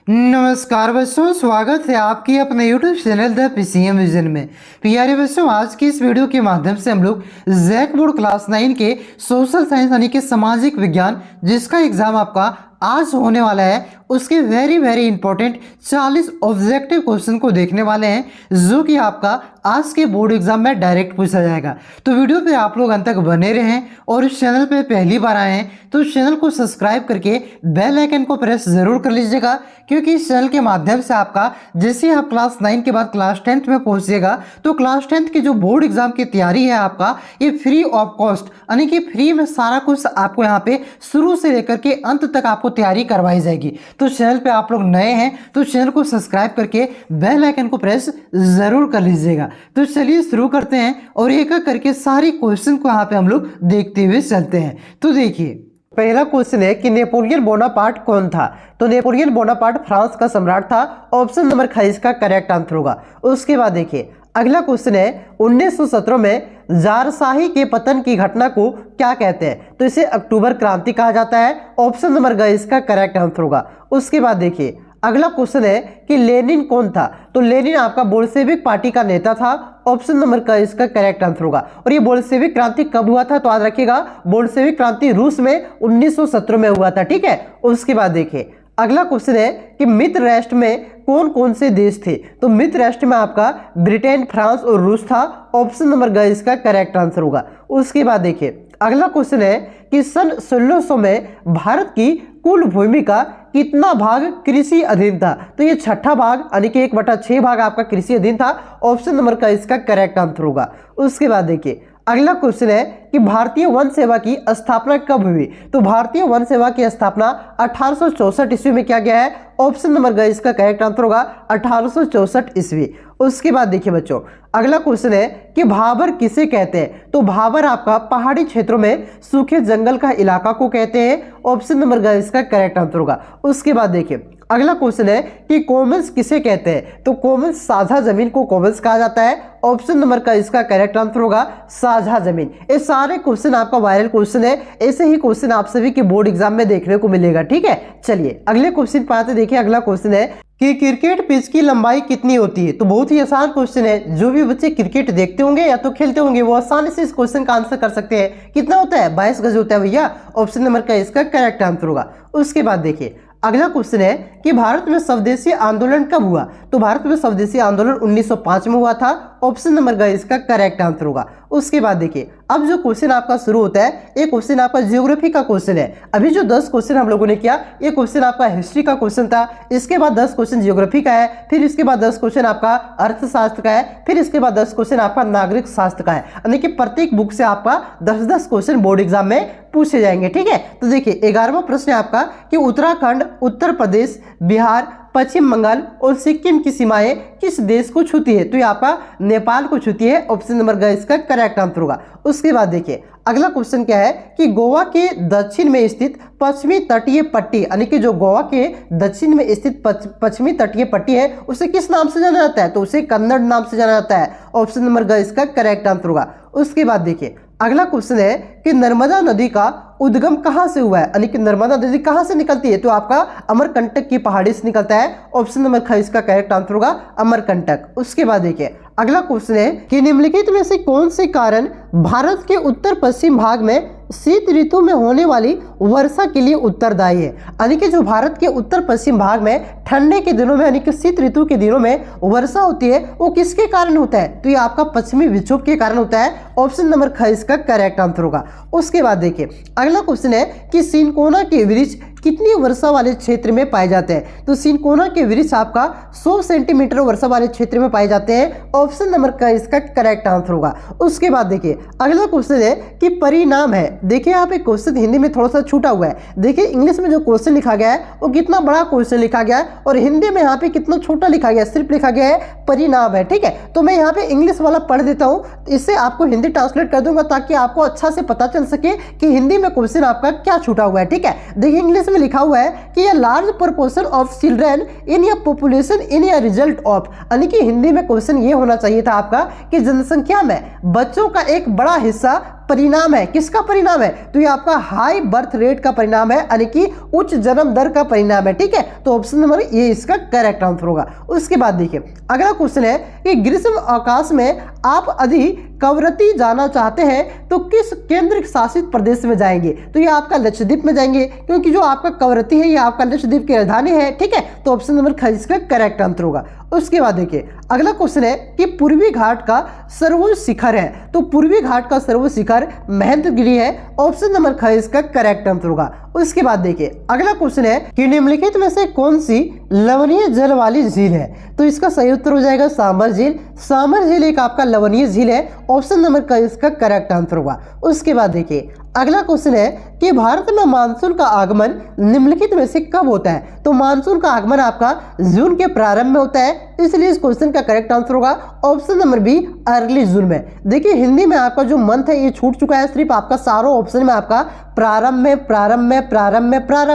नमस्कार बच्चों, स्वागत है आपकी अपने YouTube channel the PCM vision में। प्यारे बच्चों, आज की इस वीडियो के माध्यम से हम लोग जैक बोर्ड क्लास 9 के सोशल साइंस यानी कि सामाजिक विज्ञान, जिसका एग्जाम आपका आज होने वाला है, उसके वेरी इंपॉर्टेंट 40 ऑब्जेक्टिव क्वेश्चन को देखने वाले हैं, जो कि आपका आज के बोर्ड एग्जाम में डायरेक्ट पूछा जाएगा। तो वीडियो पे आप लोग अंत तक बने रहें और इस चैनल पे पहली बार आए हैं तो इस चैनल को सब्सक्राइब करके बेल आइकन को प्रेस जरूर कर लीजिएगा, क्योंकि इस चैनल के माध्यम से आपका जैसे आप क्लास 9 के बाद क्लास 10th में पहुंचिएगा तो क्लास 10th की जो बोर्ड एग्जाम की तैयारी है आपका, ये फ्री ऑफ कॉस्ट यानी कि फ्री में सारा कुछ आपको यहाँ पे शुरू से लेकर के अंत तक आपको तैयारी करवाई जाएगी। तो चैनल पे आप लोग नए हैं तो चैनल को सब्सक्राइब करके बेल आइकन को प्रेस जरूर कर लीजिएगा। तो चलिए शुरू करते हैं और एक एक करके सारी क्वेश्चन को यहाँ पे हम लोग देखते हुए चलते हैं। तो देखिए, पहला क्वेश्चन है कि नेपोलियन बोनापार्ट कौन था। तो नेपोलियन बोनापार्ट फ्रांस का सम्राट था। ऑप्शन नंबर ख इसका करेक्ट आंसर होगा। उसके बाद देखिए, अगला क्वेश्चन है 1917 में जारशाही के पतन की घटना को क्या कहते हैं। तो इसे अक्टूबर क्रांति कहा जाता है। ऑप्शन नंबर ग इसका करेक्ट आंसर होगा। उसके बाद देखिए, अगला क्वेश्चन है कि लेनिन कौन था। तो लेनिन आपका बोल्शेविक पार्टी का नेता था। ऑप्शन नंबर क इसका करेक्ट आंसर होगा। और ये बोल्शेविक क्रांति कब हुआ था, तो याद रखिएगा, बोल्शेविक क्रांति रूस में 1917 में हुआ था। ठीक है। उसके बाद देखिए, अगला क्वेश्चन है कि मित्र राष्ट्र में कौन कौन से देश थे। तो मित्र राष्ट्र में आपका ब्रिटेन, फ्रांस और रूस था। ऑप्शन नंबर ग इसका करेक्ट आंसर होगा। उसके बाद देखिए, अगला क्वेश्चन है कि सन 1600 में भारत की कुल भूमि का कितना भाग कृषि अधीन था। तो ये छठा भाग यानी कि 1/6 भाग आपका कृषि अधीन था। ऑप्शन नंबर का इसका करेक्ट आंसर होगा। उसके बाद देखिए, अगला क्वेश्चन है कि भारतीय वन सेवा की स्थापना कब हुई। तो भारतीय वन सेवा की स्थापना 1864 ईस्वी में किया गया है। ऑप्शन नंबर ग इसका करेक्ट आंसर होगा 1864 ईस्वी। उसके बाद देखिए बच्चों, अगला क्वेश्चन है कि भाबर किसे कहते हैं। तो भाबर आपका पहाड़ी क्षेत्रों में सूखे जंगल का इलाका को कहते हैं। ऑप्शन नंबर ग इसका करेक्ट आंसर होगा। उसके बाद देखिए, अगला क्वेश्चन है कि कॉमन्स किसे कहते हैं। तो कॉमन्स साझा जमीन को कॉमन्स कहा जाता है। ऑप्शन नंबर का इसका करेक्ट आंसर होगा साझा जमीन। ये सारे क्वेश्चन आपका वायरल क्वेश्चन है। ऐसे ही क्वेश्चन आप सभी के बोर्ड एग्जाम में देखने को मिलेगा। ठीक है। चलिए अगले क्वेश्चन पर आते। देखिए, अगला क्वेश्चन है कि क्रिकेट पिच की लंबाई कितनी होती है। तो बहुत ही आसान क्वेश्चन है। जो भी बच्चे क्रिकेट देखते होंगे या तो खेलते होंगे वो आसानी से इस क्वेश्चन का आंसर कर सकते हैं। कितना होता है, 22 गज होता है भैया। ऑप्शन नंबर का इसका करेक्ट आंसर होगा। उसके बाद देखिए, अगला क्वेश्चन है कि भारत में स्वदेशी आंदोलन कब हुआ। तो भारत में स्वदेशी आंदोलन 1905 में हुआ था। ऑप्शन नंबर ग इसका करेक्ट आंसर होगा। उसके बाद देखिए, अब जो क्वेश्चन आपका शुरू होता है, ये क्वेश्चन आपका ज्योग्राफी का क्वेश्चन है। अभी जो 10 क्वेश्चन हम लोगों ने किया, ये क्वेश्चन आपका हिस्ट्री का क्वेश्चन था। इसके बाद 10 क्वेश्चन ज्योग्राफी का है। फिर इसके बाद 10 क्वेश्चन आपका अर्थशास्त्र का है। फिर इसके बाद 10 क्वेश्चन आपका नागरिक शास्त्र का है। यानी कि प्रत्येक बुक से आपका 10-10 क्वेश्चन बोर्ड एग्जाम में पूछे जाएंगे। ठीक है। तो देखिए, 11वां प्रश्न है आपका कि उत्तराखंड, उत्तर प्रदेश, बिहार, पश्चिम बंगाल और सिक्किम की सीमाएं किस देश को छूती है। तो ये आपका नेपाल को छूती है। ऑप्शन नंबर ग इसका करेक्ट आंसर होगा। उसके बाद देखिए, अगला क्वेश्चन क्या है कि गोवा के दक्षिण में स्थित पश्चिमी तटीय पट्टी, यानी कि जो गोवा के दक्षिण में स्थित पश्चिमी तटीय पट्टी है, उसे किस नाम से जाना जाता है। तो उसे कन्नड़ नाम से जाना जाता है। ऑप्शन नंबर ग इसका करेक्ट आंसर होगा। उसके बाद देखिए, अगला क्वेश्चन है कि नर्मदा नदी का उद्गम कहां से हुआ है, यानी कि नर्मदा नदी कहां से निकलती है। तो आपका अमरकंटक की पहाड़ी से निकलता है। ऑप्शन नंबर ख इसका करेक्ट आंसर होगा अमरकंटक। उसके बाद देखिए, अगला क्वेश्चन है कि निम्नलिखित में से कौन से कारण भारत के उत्तर पश्चिम भाग में शीत ऋतु में होने वाली वर्षा के लिए उत्तरदायी है। यानी कि जो भारत के उत्तर पश्चिम भाग में ठंडे के दिनों में यानी कि शीत ऋतु के दिनों में वर्षा होती है, वो किसके कारण होता है। तो ये आपका पश्चिमी विक्षोभ के कारण होता है। ऑप्शन नंबर ख इसका करेक्ट आंसर होगा। उसके बाद देखिए, अगला क्वेश्चन है कि सिनकोना के वृक्ष कितनी वर्षा वाले क्षेत्र में पाए जाते हैं। तो सिनकोना के वृक्ष आपका 100 सेंटीमीटर वर्षा वाले क्षेत्र में पाए जाते हैं। ऑप्शन नंबर का इसका करेक्ट आंसर होगा। उसके बाद देखिए, अगला क्वेश्चन है कि परिणाम है। देखिए, यहाँ पे क्वेश्चन हिंदी में थोड़ा सा छूटा हुआ है। देखिए, इंग्लिश में जो क्वेश्चन लिखा गया है वो कितना बड़ा क्वेश्चन लिखा गया है और हिंदी में यहाँ पे कितना छोटा लिखा गया है। सिर्फ लिखा गया है परिणाम है। ठीक है। तो मैं यहाँ पे इंग्लिश वाला पढ़ देता हूँ, इससे आपको हिंदी ट्रांसलेट कर दूंगा ताकि आपको अच्छा से पता चल सके कि हिंदी में क्वेश्चन आपका क्या छूटा हुआ है। ठीक है। देखिए, इंग्लिश में लिखा हुआ है कि a large proportion of children in a population in a result of, यानी कि हिंदी में क्वेश्चन ये होना चाहिए था आपका कि जनसंख्या में बच्चों का एक बड़ा हिस्सा परिणाम है। किसका परिणाम है? तो ये आपका हाई बर्थ रेट का परिणाम है, यानी कि उच्च जन्म दर का परिणाम है। ठीक है, तो ऑप्शन नंबर ये इसका करेक्ट आंसर होगा। उसके बाद देखिए अगला क्वेश्चन है कि ग्रीष्म अवकाश में आप अधिक कवरत्ती जाना चाहते हैं तो किस केंद्र शासित प्रदेश में जाएंगे? तो ये आपका लक्षद्वीप में जाएंगे, क्योंकि जो आपका कवरत्ती है ये आपका लक्षद्वीप की राजधानी है। ठीक है, तो ऑप्शन नंबर ख इसका करेक्ट आंसर होगा। उसके बाद देखिए अगला क्वेश्चन है कि पूर्वी घाट का सर्वोच्च शिखर है, तो पूर्वी घाट का सर्वोच्च शिखर महेंद्रगिरी है। ऑप्शन नंबर ख इसका करेक्ट आंसर होगा। उसके बाद देखिए अगला क्वेश्चन है कि निम्नलिखित में से कौन सी लवणीय जल वाली झील है? तो इसका सही उत्तर हो जाएगा सांबर झील। सांबर झील एक आपका लवणीय झील है। ऑप्शन नंबर क इसका करेक्ट आंसर होगा। उसके बाद देखिए अगला क्वेश्चन है कि भारत में मानसून का आगमन निम्नलिखित में से कब होता है? तो मानसून का आगमन आपका जून के प्रारंभ में होता है, इसलिए इस क्वेश्चन का करेक्ट आंसर होगा ऑप्शन नंबर बी अर्ली जून में। देखिए हिंदी में आपका जो मंथ है ये छूट चुका है, सिर्फ आपका सारों ऑप्शन में आपका प्रारंभ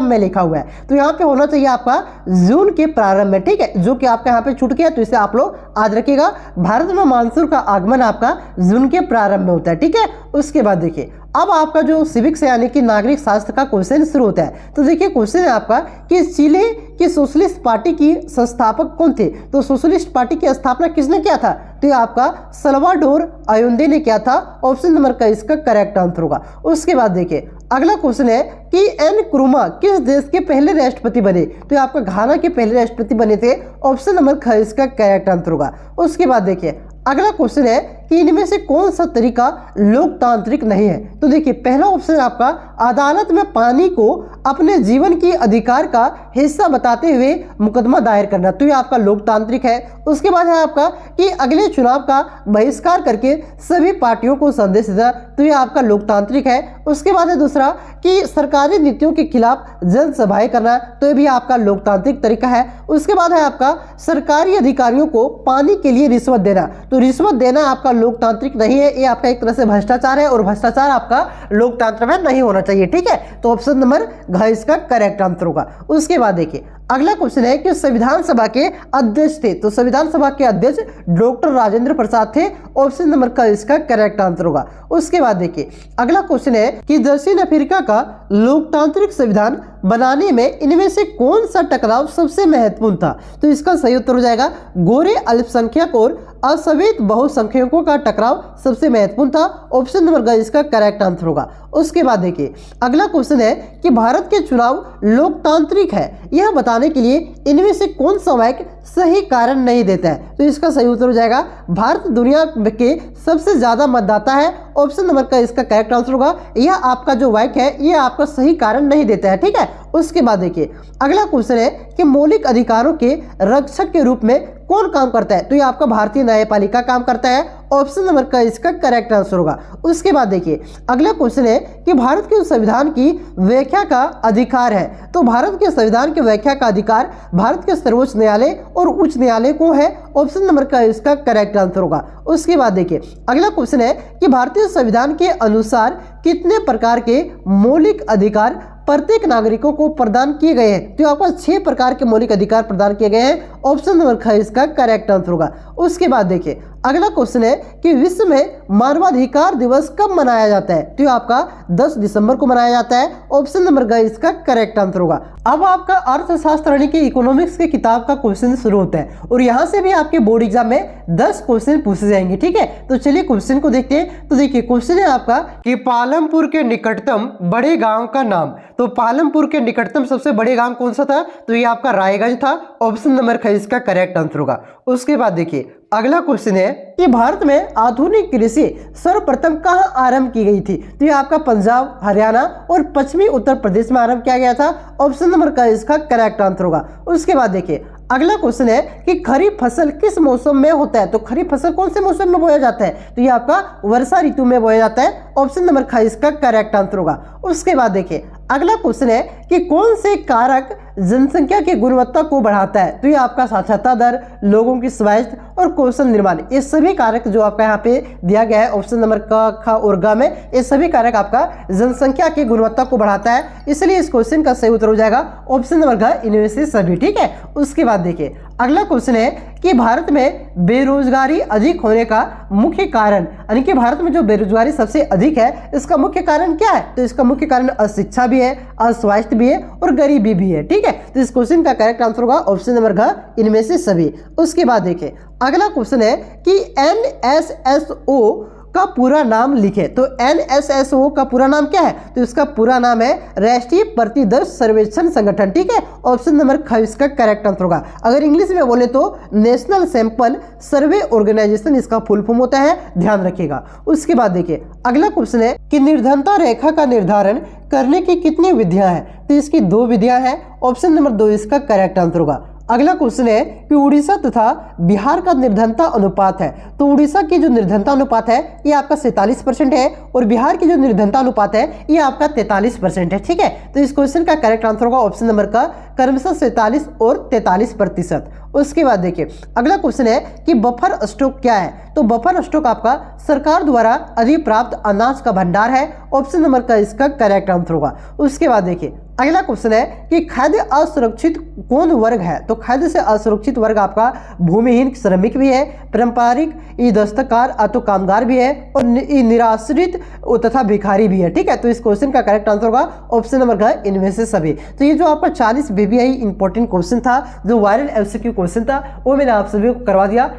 में लिखा हुआ है, तो यहाँ पे होना चाहिए आपका जून के प्रारंभ में। ठीक है, जो कि आपका यहाँ पे छूट गया, तो इसे आप लोग याद रखिएगा। भारत में मानसून का आगमन आपका जून के प्रारंभ में होता है। ठीक है, उसके बाद देखिए अब आपका जो सिविक्स यानी कि नागरिक शास्त्र का क्वेश्चन शुरू होता है। तो देखिए क्वेश्चन है आपका कि चिली की सोशलिस्ट पार्टी की संस्थापक कौन थे? तो सोशलिस्ट पार्टी की स्थापना किसने किया था? तो ये आपका सल्वाडोर अयोंदे ने किया था। ऑप्शन नंबर का इसका करेक्ट आंसर होगा। उसके बाद देखिए अगला क्वेश्चन है कि एन क्रुमा किस देश के पहले राष्ट्रपति बने? तो ये आपका घाना के पहले राष्ट्रपति बने थे। ऑप्शन नंबर ख इसका करेक्ट आंसर होगा। उसके बाद देखिए अगला क्वेश्चन है कि इनमें से कौन सा तरीका लोकतांत्रिक नहीं है? तो देखिए पहला ऑप्शन आपका अदालत में पानी को अपने जीवन की अधिकार का हिस्सा बताते हुए मुकदमा दायर करना, तो ये आपका लोकतांत्रिक है। उसके बाद है आपका कि अगले चुनाव का बहिष्कार करके सभी पार्टियों को संदेश देना, तो ये आपका लोकतांत्रिक है। उसके बाद है दूसरा कि सरकारी नीतियों के खिलाफ जनसभाएं करना, तो ये भी आपका लोकतांत्रिक तरीका है। उसके बाद है आपका सरकारी अधिकारियों को पानी के लिए रिश्वत देना, तो रिश्वत देना आपका लोकतांत्रिक नहीं है, ये आपका एक तरह से भ्रष्टाचार है, और भ्रष्टाचार आपका लोकतंत्र में नहीं होना चाहिए। ठीक है, तो ऑप्शन नंबर घ इसका करेक्ट आंसर होगा। उसके बाद देखिए अगला क्वेश्चन है कि संविधान सभा के अध्यक्ष थे? तो संविधान सभा के अध्यक्ष डॉक्टर राजेंद्र प्रसाद थे। ऑप्शन नंबर का इसका करेक्ट आंसर होगा। उसके बाद देखिए अगला क्वेश्चन है कि दक्षिण अफ्रीका का लोकतांत्रिक संविधान बनाने में इनमें से कौन सा टकराव सबसे महत्वपूर्ण था? तो इसका सही उत्तर हो जाएगा गोरे अल्पसंख्यक और असवैध बहुसंख्यकों का टकराव सबसे महत्वपूर्ण था। ऑप्शन नंबर ग इसका करेक्ट आंसर होगा। उसके बाद देखिए अगला क्वेश्चन है कि भारत के चुनाव लोकतांत्रिक है यह बताने के लिए इनमें से कौन सा वाक्य सही कारण नहीं देता है? तो इसका सही उत्तर हो जाएगा भारत दुनिया के सबसे ज्यादा मतदाता है। ऑप्शन नंबर का इसका करेक्ट आंसर होगा। यह आपका जो वाक्य है ये आपका सही कारण नहीं देता है। ठीक है, उसके बाद देखिए अगला क्वेश्चन है कि मौलिक अधिकारों के रक्षक के रूप में कौन काम करता है? तो ये आपका भारतीय न्यायपालिका काम करता है। ऑप्शन नंबर का इसका करेक्ट आंसर होगा। उसके बाद देखिए अगला क्वेश्चन है कि भारत के संविधान की व्याख्या का अधिकार है, तो भारत के संविधान की व्याख्या का अधिकार भारत के सर्वोच्च न्यायालय और उच्च न्यायालय को है। ऑप्शन नंबर का इसका करेक्ट आंसर होगा। उसके बाद देखिए अगला क्वेश्चन है कि भारतीय संविधान के अनुसार कितने प्रकार के मौलिक अधिकार प्रत्येक नागरिकों को प्रदान किए गए हैं? तो आपको 6 प्रकार के मौलिक अधिकार प्रदान किए गए हैं। ऑप्शन नंबर ख इसका करेक्ट आंसर होगा। उसके बाद देखिए अगला क्वेश्चन है कि विश्व में मानवाधिकार दिवस कब मनाया जाता है? तो आपका 10 दिसंबर को मनाया जाता है। ऑप्शन नंबर ग इसका करेक्ट आंसर होगा। अब आपका अर्थशास्त्र यानी कि इकोनॉमिक्स के किताब का क्वेश्चन शुरू होता है, और यहाँ से भी आपके बोर्ड एग्जाम में 10 क्वेश्चन पूछे जाएंगे। ठीक है, तो चलिए क्वेश्चन को देखते हैं। तो देखिए क्वेश्चन है आपका कि पालमपुर के निकटतम बड़े गांव का नाम। तो पालमपुर के निकटतम सबसे बड़े गांव कौन सा था? तो ये आपका रायगंज था। ऑप्शन नंबर ख इसका करेक्ट आंसर होगा। उसके बाद देखिए अगला क्वेश्चन है कि भारत में आधुनिक कृषि सर्वप्रथम कहां आरंभ की गई थी? तो ये आपका पंजाब, हरियाणा और पश्चिमी उत्तर प्रदेश में आरंभ किया गया था। ऑप्शन नंबर का इसका करेक्ट आंसर होगा। उसके बाद देखिए अगला क्वेश्चन है कि खरीफ फसल किस मौसम में होता है? तो खरीफ फसल कौन से मौसम में बोया जाता है? तो ये आपका वर्षा ऋतु में बोया जाता है। ऑप्शन नंबर ख इसका करेक्ट आंसर होगा। उसके बाद देखिए अगला क्वेश्चन है कि कौन से कारक जनसंख्या की गुणवत्ता को बढ़ाता है। तो ये आपका साक्षरता दर, लोगों की स्वास्थ्य और कौशल निर्माण, ये सभी कारक जो आपका यहाँ पे दिया गया है ऑप्शन नंबर क, ख और ग में, ये सभी कारक आपका जनसंख्या की गुणवत्ता को बढ़ाता है। इसलिए इस क्वेश्चन का सही उत्तर हो जाएगा ऑप्शन नंबर घ, इनमें से सभी। ठीक है, उसके बाद देखिए अगला क्वेश्चन है कि भारत में बेरोजगारी अधिक होने का मुख्य कारण, यानी कि भारत में जो बेरोजगारी सबसे अधिक है इसका मुख्य कारण क्या है? तो इसका मुख्य कारण अशिक्षा भी है, अस्वास्थ्य भी है और गरीबी भी है। ठीक है, तो इस क्वेश्चन का करेक्ट आंसर होगा ऑप्शन नंबर घ, इनमें से सभी। उसके बाद देखिए अगला क्वेश्चन है कि NSSO का पूरा नाम लिखे। तो NSSO का पूरा नाम क्या है? तो इसका पूरा नाम है राष्ट्रीय प्रतिदर्श सर्वेक्षण संगठन। ठीक है, ऑप्शन नंबर ख इसका करेक्ट आंसर होगा। अगर इंग्लिश में बोले तो नेशनल सैंपल सर्वे ऑर्गेनाइजेशन इसका फुल फॉर्म होता है, ध्यान रखिएगा। उसके बाद देखिए अगला क्वेश्चन है कि निर्धनता रेखा का निर्धारण करने की कितनी विधियां हैं? तो इसकी 2 विधियां हैं, ऑप्शन नंबर 2 इसका करेक्ट आंसर होगा। अगला क्वेश्चन है कि उड़ीसा तथा बिहार का निर्धनता अनुपात है। तो उड़ीसा की जो निर्धनता अनुपात है ये आपका 47% है और बिहार की जो निर्धनता अनुपात है ये आपका 43% है। ठीक है, तो इस क्वेश्चन का करेक्ट आंसर होगा ऑप्शन नंबर का क्रमशः 47 और 43%। उसके बाद देखिए अगला क्वेश्चन है कि बफर स्टॉक क्या है? तो बफर स्टॉक आपका सरकार द्वारा अधिप्राप्त अनाज का भंडार है, ऑप्शन नंबर का इसका करेक्ट आंसर होगा। उसके बाद देखिए अगला क्वेश्चन है कि खाद्य असुरक्षित कौन वर्ग है? तो खाद्य से असुरक्षित वर्ग आपका भूमिहीन श्रमिक भी है, पारंपरिक दस्तकार अतो कामगार भी है और निराश्रित तथा भिखारी भी है। ठीक है, तो इस क्वेश्चन का करेक्ट आंसर होगा ऑप्शन नंबर घ, इनमें से सभी। तो ये जो आपका 40 VBI इंपॉर्टेंट क्वेश्चन था, जो वायरल MCQ क्वेश्चन था, वो मैंने आप सभी को करवा दिया।